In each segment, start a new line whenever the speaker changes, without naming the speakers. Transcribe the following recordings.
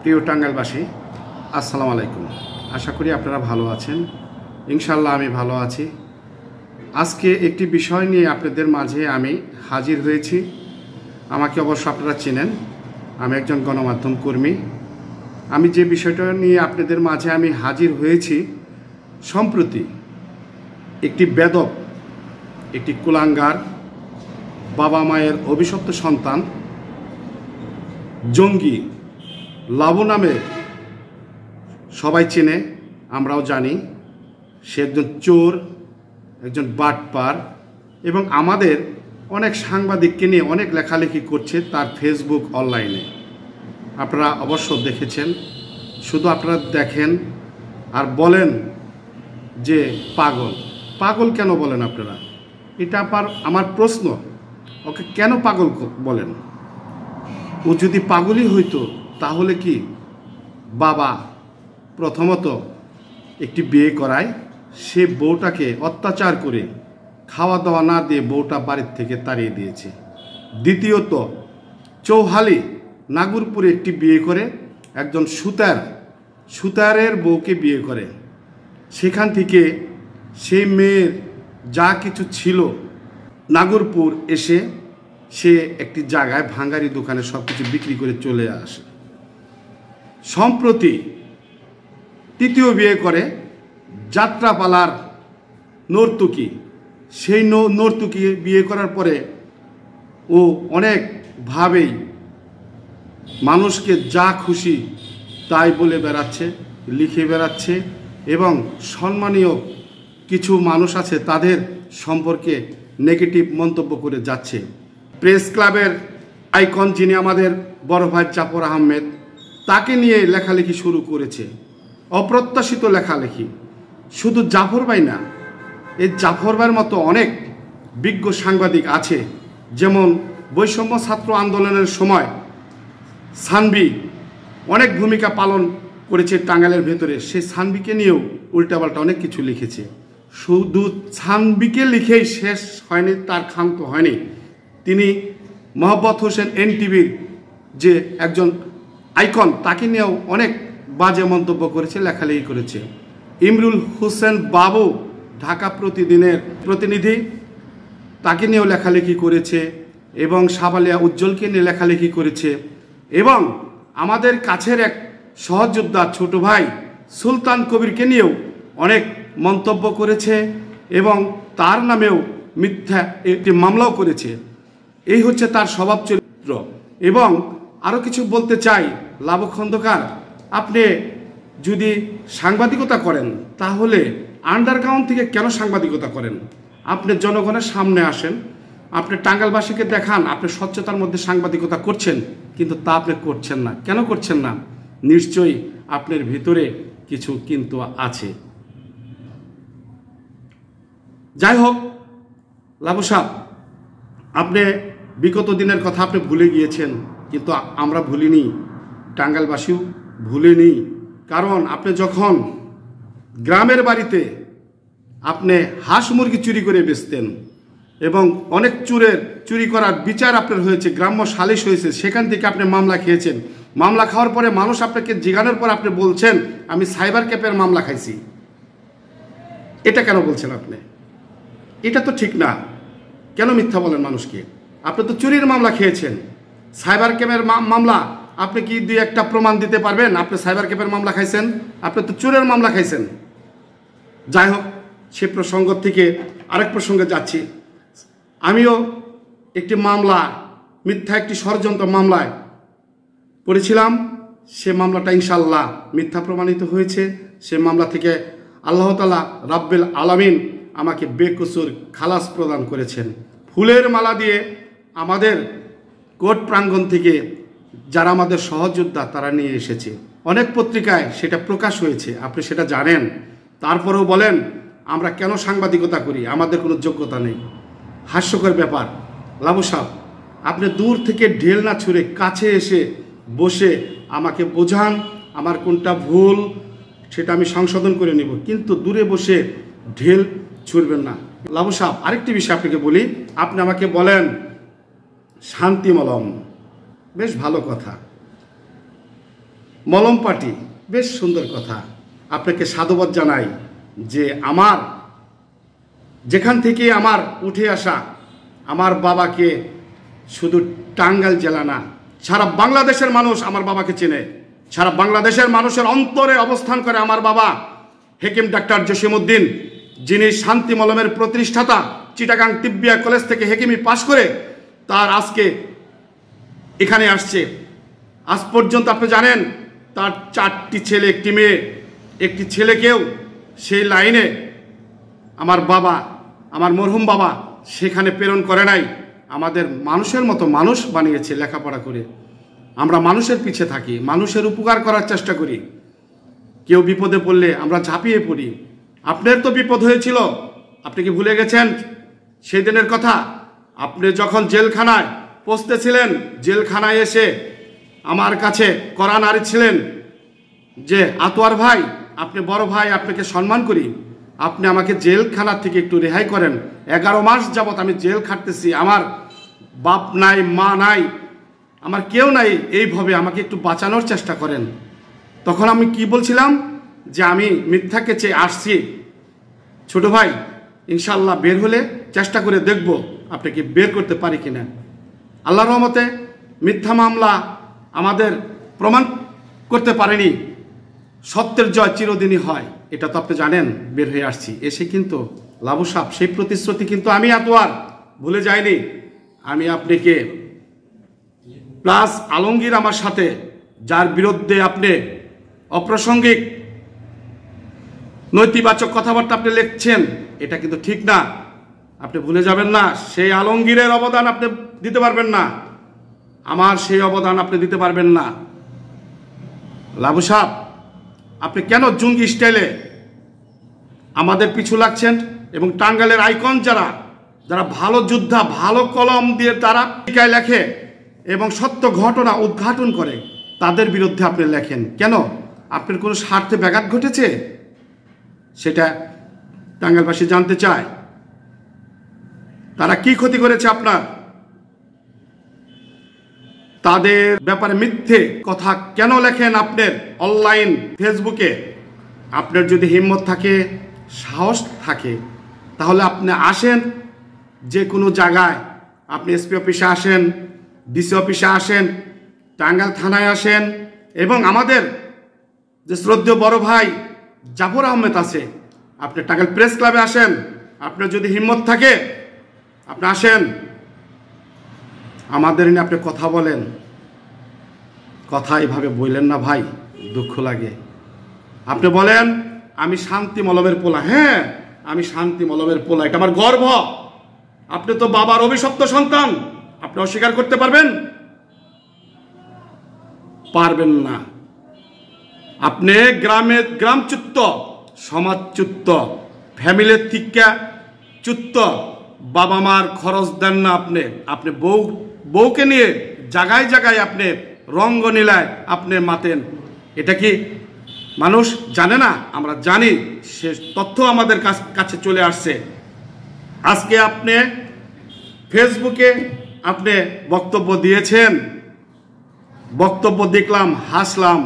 প্রিয় টাঙ্গাইলবাসী, আসসালামু আলাইকুম। আশা করি আপনারা ভালো আছেন। ইনশাল্লাহ আমি ভালো আছি। আজকে একটি বিষয় নিয়ে আপনাদের মাঝে আমি হাজির হয়েছি। আমাকে অবশ্য আপনারা চেনেন, আমি একজন গণমাধ্যম কর্মী। আমি যে বিষয়টা নিয়ে আপনাদের মাঝে আমি হাজির হয়েছি, সম্প্রতি একটি বেদক, একটি কুলাঙ্গার, বাবা মায়ের অভিশপ্ত সন্তান, জঙ্গি লাবু নামে সবাই চেনে, আমরাও জানি। সে একজন চোর, একজন বাটপার এবং আমাদের অনেক সাংবাদিককে নিয়ে অনেক লেখালেখি করছে তার ফেসবুক অনলাইনে। আপনারা অবশ্য দেখেছেন। শুধু আপনারা দেখেন আর বলেন যে পাগল। পাগল কেন বলেন আপনারা? এটা আমার প্রশ্ন। ওকে কেন পাগল বলেন? ও যদি পাগলই হইতো তাহলে কি বাবা প্রথমত একটি বিয়ে করায়, সে বউটাকে অত্যাচার করে খাওয়া দাওয়া না দিয়ে বউটা বাড়ির থেকে তাড়িয়ে দিয়েছে। দ্বিতীয়ত চৌহালি নাগরপুরে একটি বিয়ে করে, একজন সুতারের বউকে বিয়ে করে। সেখান থেকে সেই মেয়ের যা কিছু ছিল, নাগরপুর এসে সে একটি জায়গায় ভাঙ্গারি দোকানে সব কিছু বিক্রি করে চলে আসে। সম্প্রতি তৃতীয় বিয়ে করে যাত্রাপালার নর্তকী। সেই নর্তকী বিয়ে করার পরে ও অনেকভাবেই মানুষকে যা খুশি তাই বলে বেড়াচ্ছে, লিখে বেড়াচ্ছে এবং সম্মানীয় কিছু মানুষ আছে তাদের সম্পর্কে নেগেটিভ মন্তব্য করে যাচ্ছে। প্রেস ক্লাবের আইকন যিনি আমাদের বড় ভাই জাফর আহমেদ, তাকে নিয়ে লেখালেখি শুরু করেছে, অপ্রত্যাশিত লেখালেখি। শুধু জাফর ভাই না, এই জাফর ভাইয়ের মতো অনেক বিজ্ঞ সাংবাদিক আছে। যেমন বৈষম্য ছাত্র আন্দোলনের সময় সানভি অনেক ভূমিকা পালন করেছে টাঙ্গাইলের ভেতরে। সেই সানভিকে নিয়েও উল্টাপাল্টা অনেক কিছু লিখেছে। শুধু সানভিকে লিখেই শেষ হয়নি, তার ক্ষান্ত হয়নি। তিনি মোহাম্মদ হোসেন এনটিভির যে একজন আইকন, তাকে নিয়েও অনেক বাজে মন্তব্য করেছে, লেখালেখি করেছে। ইমরুল হোসেন বাবু ঢাকা প্রতিদিনের প্রতিনিধি, তাকে নিয়েও লেখালেখি করেছে এবং সাবালিয়া উজ্জ্বলকে নিয়ে লেখালেখি করেছে এবং আমাদের কাছের এক সহযোদ্ধা ছোট ভাই সুলতান কবিরকে নিয়েও অনেক মন্তব্য করেছে এবং তার নামেও মিথ্যা একটি মামলাও করেছে। এই হচ্ছে তার স্বভাব চরিত্র। এবং আরও কিছু বলতে চাই, লাবু খন্দকার, আপনি যদি সাংবাদিকতা করেন তাহলে আন্ডারগ্রাউন্ড থেকে কেন সাংবাদিকতা করেন? আপনি জনগণের সামনে আসেন, আপনি টাঙ্গাইলবাসীকে দেখান আপনি স্বচ্ছতার মধ্যে সাংবাদিকতা করছেন, কিন্তু তা আপনি করছেন না। কেন করছেন না? নিশ্চয়ই আপনার ভিতরে কিছু কিন্তু আছে। যাই হোক, লাবু সাহেব, আপনি বিগত দিনের কথা আপনি ভুলে গিয়েছেন, কিন্তু আমরা ভুলিনি, টাঙ্গাইলবাসীও ভুলেনি। কারণ আপনি যখন গ্রামের বাড়িতে আপনি হাঁস মুরগি চুরি করে বেচতেন এবং অনেক চুরি করার বিচার আপনার হয়েছে, গ্রাম্য সালিশ হয়েছে, সেখান থেকে আপনি মামলা খেয়েছেন। মামলা খাওয়ার পরে মানুষ আপনাকে জিজ্ঞাসার পর আপনি বলছেন আমি সাইবার ক্যাফের মামলা খাইছি। এটা কেন বলছেন আপনি? এটা তো ঠিক না। কেন মিথ্যা বলেন মানুষকে? আপনি তো চুরির মামলা খেয়েছেন। সাইবার ক্যাফের মামলা আপনি কি দুই একটা প্রমাণ দিতে পারবেন আপনি সাইবার ক্যাফের মামলা খাইছেন? আপনি তো চোরের মামলা খাইছেন। যাই হোক, সে প্রসঙ্গ থেকে আরেক প্রসঙ্গে যাচ্ছি। আমিও একটি মামলা, মিথ্যা একটি ষড়যন্ত্র মামলায় পড়েছিলাম। সে মামলাটা ইনশাল্লাহ মিথ্যা প্রমাণিত হয়েছে। সে মামলা থেকে আল্লাহ তাআলা রাব্বিল আলামিন আমাকে বেকসুর খালাস প্রদান করেছেন। ফুলের মালা দিয়ে আমাদের কোর্ট প্রাঙ্গণ থেকে যারা আমাদের সহযোদ্ধা তারা নিয়ে এসেছে। অনেক পত্রিকায় সেটা প্রকাশ হয়েছে, আপনি সেটা জানেন। তারপরেও বলেন আমরা কেন সাংবাদিকতা করি, আমাদের কোনো যোগ্যতা নেই। হাস্যকর ব্যাপার। লাবু সাহেব, আপনি দূর থেকে ঢেল না ছুঁড়ে কাছে এসে বসে আমাকে বোঝান আমার কোনটা ভুল, সেটা আমি সংশোধন করে নেব, কিন্তু দূরে বসে ঢেল ছুঁড়বেন না। লাবু সাহেব, আরেকটি বিষয় আপনাকে বলি। আপনি আমাকে বলেন শান্তি মলম, বেশ ভালো কথা। মলম পাটি, বেশ সুন্দর কথা। আপনাকে সাধুবাদ জানাই যে আমার যেখান থেকে আমার উঠে আসা, আমার বাবাকে শুধু টাঙ্গাইল জেলা না, সারা বাংলাদেশের মানুষ আমার বাবাকে চেনে। সারা বাংলাদেশের মানুষের অন্তরে অবস্থান করে আমার বাবা হেকিম ডাক্তার জসিমউদ্দিন, যিনি শান্তি মলমের প্রতিষ্ঠাতা। চিটাগাং তিব্বিয়া কলেজ থেকে হেকিমি পাশ করে তার আজকে এখানে আসছে। আজ পর্যন্ত আপনি জানেন তার 4টি ছেলে, একটি মেয়ে। একটি ছেলেকেও সেই লাইনে আমার বাবা, আমার মরহুম বাবা সেখানে প্রেরণ করে নাই। আমাদের মানুষের মতো মানুষ বানিয়েছে লেখাপড়া করে। আমরা মানুষের পিছে থাকি, মানুষের উপকার করার চেষ্টা করি। কেউ বিপদে পড়লে আমরা ঝাঁপিয়ে পড়ি। আপনার তো বিপদ হয়েছিল, আপনি কি ভুলে গেছেন সেই দিনের কথা? আপনি যখন জেলখানায় পৌঁছতেছিলেন, জেলখানায় এসে আমার কাছে কড়া নাড়িয়েছিলেন যে আতোয়ার ভাই, আপনি বড় ভাই, আপনাকে সম্মান করি, আপনি আমাকে জেলখানা থেকে একটু রেহাই করেন। 11 মাস যাবৎ আমি জেল খাটতেছি, আমার বাপ নাই, মা নাই, আমার কেউ নাই, এইভাবে আমাকে একটু বাঁচানোর চেষ্টা করেন। তখন আমি কি বলছিলাম যে আমি মিথ্যাকে চেয়ে আসছি, ছোট ভাই ইনশাআল্লাহ বের হলে চেষ্টা করে দেখব আপনাকে বের করতে পারি কিনা। আল্লাহর রহমতে মিথ্যা মামলা আমাদের প্রমাণ করতে পারেনি। সত্যের জয় চিরদিনই হয়, এটা তো আপনি জানেন। বের হয়ে আসছি, এসে কিন্তু লাবু সাহেব সেই প্রতিশ্রুতি কিন্তু আমি আতোয়ার ভুলে যাইনি। আমি আপনাকে প্লাস আলমগীর আমার সাথে, যার বিরুদ্ধে আপনি অপ্রাসঙ্গিক নৈতিবাচক কথাবার্তা আপনি লিখছেন, এটা কিন্তু ঠিক না। আপনি ভুলে যাবেন না, সেই আলমগীরের অবদান আপনি দিতে পারবেন না, আমার সেই অবদান আপনি দিতে পারবেন না। লাবু সাহেব, আপনি কেন জঙ্গি স্টাইলে আমাদের পিছু লাগছেন? এবং টাঙ্গাইলের আইকন যারা যারা ভালো যোদ্ধা, ভালো কলম দিয়ে তারা টিকায় লেখে এবং সত্য ঘটনা উদ্ঘাটন করে, তাদের বিরুদ্ধে আপনি লেখেন কেন? আপনার কোনো স্বার্থে ব্যাঘাত ঘটেছে? সেটা টাঙ্গাইলবাসী জানতে চায়। তারা কি ক্ষতি করেছে আপনার? তাদের ব্যাপারে মিথ্যে কথা কেন লেখেন আপনার অনলাইন ফেসবুকে? আপনার যদি হিম্মত থাকে, সাহস থাকে, তাহলে আপনি আসেন যে কোনো জায়গায়। আপনি এসপি অফিসে আসেন, ডিসি অফিসে আসেন, টাঙ্গাইল থানায় আসেন, এবং আমাদের যে শ্রদ্ধেয় বড় ভাই জাফর আহমেদ আছে, আপনি টাঙ্গাইল প্রেস ক্লাবে আসেন। আপনার যদি হিম্মত থাকে আপনি আসেন, আমাদের নিয়ে আপনি কথা বলেন। কথা এইভাবে বললেন না ভাই, দুঃখ লাগে। আপনি বলেন আমি শান্তি মলমের পোলা। হ্যাঁ, আমি শান্তি মলমের পোলা, এটা আমার গর্ব। আপনি তো বাবার অভিশপ্ত সন্তান, আপনি অস্বীকার করতে পারবেন? পারবেন না। আপনি গ্রামচ্যুত, সমাজচ্যুত, ফ্যামিলির থেকে চ্যুত, বাবা মার খরচ দেন না আপনি। আপনি বউকে নিয়ে জায়গায় জায়গায় আপনি রঙ্গনীলায় আপনি মাতেন। এটা কি মানুষ জানে না? আমরা জানি, সে তথ্য আমাদের কাছে চলে আসছে। আজকে আপনি ফেসবুকে আপনি বক্তব্য দিয়েছেন, বক্তব্য দেখলাম, হাসলাম।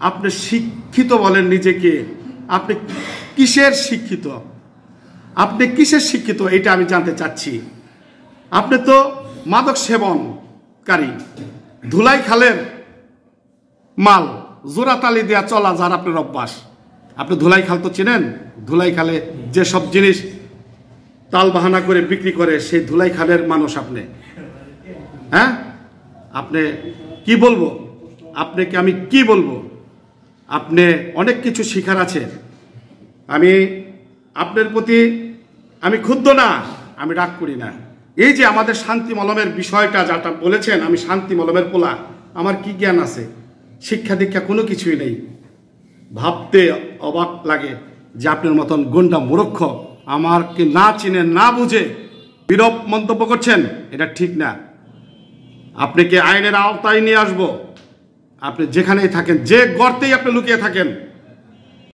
আপনি শিক্ষিত বলেন নিজেকে, আপনি কিসের শিক্ষিত? আপনি কিসের শিক্ষিত এটা আমি জানতে চাচ্ছি। আপনি তো মাদক সেবনকারী, ধুলাই খালের মাল, জোড়াতালি দেওয়া চলা যার আপনার অভ্যাস। আপনি ধুলাই খাল তো চেনেন? ধুলাই খালে যেসব জিনিস তাল বাহানা করে বিক্রি করে, সেই ধুলাই খালের মানুষ আপনি। হ্যাঁ, আপনি কি বলবো আপনাকে? আমি কি বলবো? আপনি অনেক কিছু শিখার আছে। আমি আপনার প্রতি আমি ক্ষুব্ধ না, আমি রাগ করি না। এই যে আমাদের শান্তি মলমের বিষয়টা যেটা বলেছেন, আমি শান্তি মলমের পোলা, আমার কি জ্ঞান আছে? শিক্ষা দীক্ষা কোনো কিছুই নেই। ভাবতে অবাক লাগে যে আপনার মতন গুন্ডা মূর্খ আমাকে না চিনে না বুঝে বিরূপ মন্তব্য করছেন, এটা ঠিক না। আপনাকে আইনের আওতায় নিয়ে আসবো। আপনি যেখানেই থাকেন, যে গর্তেই আপনি লুকিয়ে থাকেন,